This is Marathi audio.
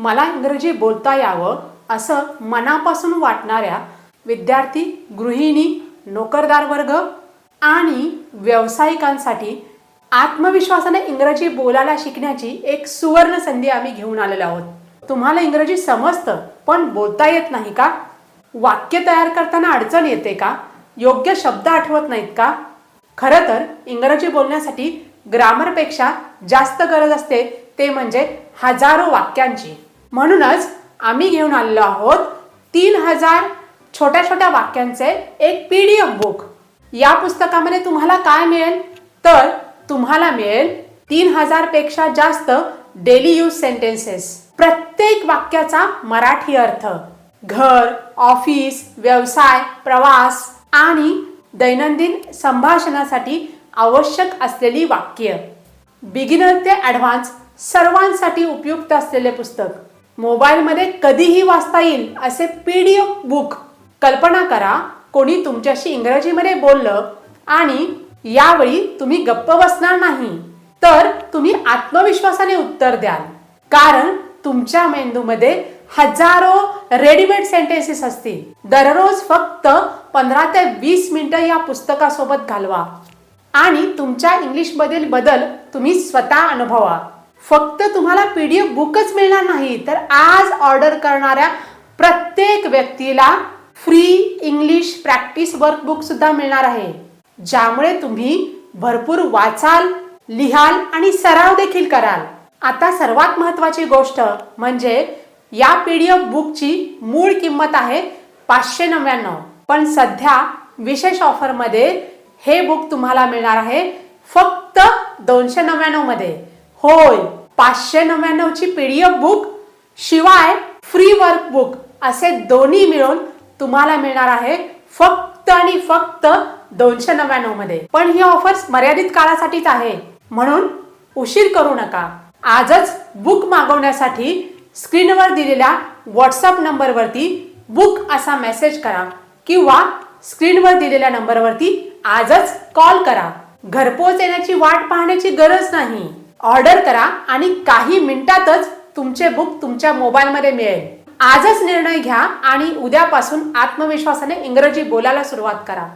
मला इंग्रजी बोलता यावं असं मनापासून वाटणाऱ्या विद्यार्थी, गृहिणी, नोकरदार वर्ग आणि व्यावसायिकांसाठी आत्मविश्वासाने इंग्रजी बोलायला शिकण्याची एक सुवर्ण संधी आम्ही घेऊन आलेलो आहोत. तुम्हाला इंग्रजी समजतं पण बोलता येत नाही का? वाक्य तयार करताना अडचण येते का? योग्य शब्द आठवत नाहीत का? खरं तर इंग्रजी बोलण्यासाठी ग्रामरपेक्षा जास्त गरज असते, ते म्हणजे हजारो वाक्यांची. म्हणूनच आम्ही घेऊन आलेलो आहोत 3000 छोट्या छोट्या वाक्यांचे एक PDF बुक. या पुस्तकामध्ये तुम्हाला काय मिळेल तर तुम्हाला मिळेल 3000 पेक्षा जास्त डेली यूज सेंटेन्सेस. प्रत्येक वाक्याचा मराठी अर्थ, घर, ऑफिस, व्यवसाय, प्रवास आणि दैनंदिन संभाषणासाठी आवश्यक असलेली वाक्य. बिगिनर ते ॲडव्हान्स सर्वांसाठी उपयुक्त असलेले पुस्तक. मोबाईलमध्ये कधीही वाचता येईल असे PDF बुक. कल्पना करा, कोणी तुमच्याशी इंग्रजीमध्ये बोललं आणि यावेळी तुम्ही गप्प बसणार नाही, तर तुम्ही आत्मविश्वासाने उत्तर द्याल. कारण तुमच्या मेंदूमध्ये हजारो रेडीमेड सेंटेन्सेस असतील. दररोज फक्त 15 ते 20 मिनिटं या पुस्तकासोबत घालवा आणि तुमच्या इंग्लिशमधील बदल तुम्ही स्वतः अनुभवा. फक्त तुम्हाला PDF बुकच मिळणार नाही, तर आज ऑर्डर करणाऱ्या प्रत्येक व्यक्तीला फ्री इंग्लिश प्रॅक्टिस वर्कबुक सुद्धा मिळणार आहे, ज्यामुळे तुम्ही भरपूर वाचाल, लिहाल आणि सराव देखील कराल. आता सर्वात महत्त्वाची गोष्ट म्हणजे या PDF बुकची मूळ किंमत आहे 599, पण सध्या विशेष ऑफरमध्ये हे बुक तुम्हाला मिळणार आहे फक्त 299 मध्ये. होय, 599 ची PDF बुक शिवाय फ्री वर्कबुक असे दोन्ही मिळून तुम्हाला मिळणार आहे फक्त आणि फक्त 299 मध्ये. पण ही ऑफर मर्यादित काळासाठीच आहे, म्हणून उशीर करू नका. आजच बुक मागवण्यासाठी स्क्रीनवर दिलेल्या व्हॉट्सअप नंबरवरती बुक असा मेसेज करा किंवा स्क्रीनवर दिलेल्या नंबरवरती आजच कॉल करा. घरपोच येण्याची वाट पाहण्याची गरज नाही. ऑर्डर करा आणि काही मिनिटातच तुमचे बुक तुमच्या मोबाईलमध्ये मिळेल. आजच निर्णय घ्या आणि उद्यापासून आत्मविश्वासाने इंग्रजी बोलायला सुरुवात करा.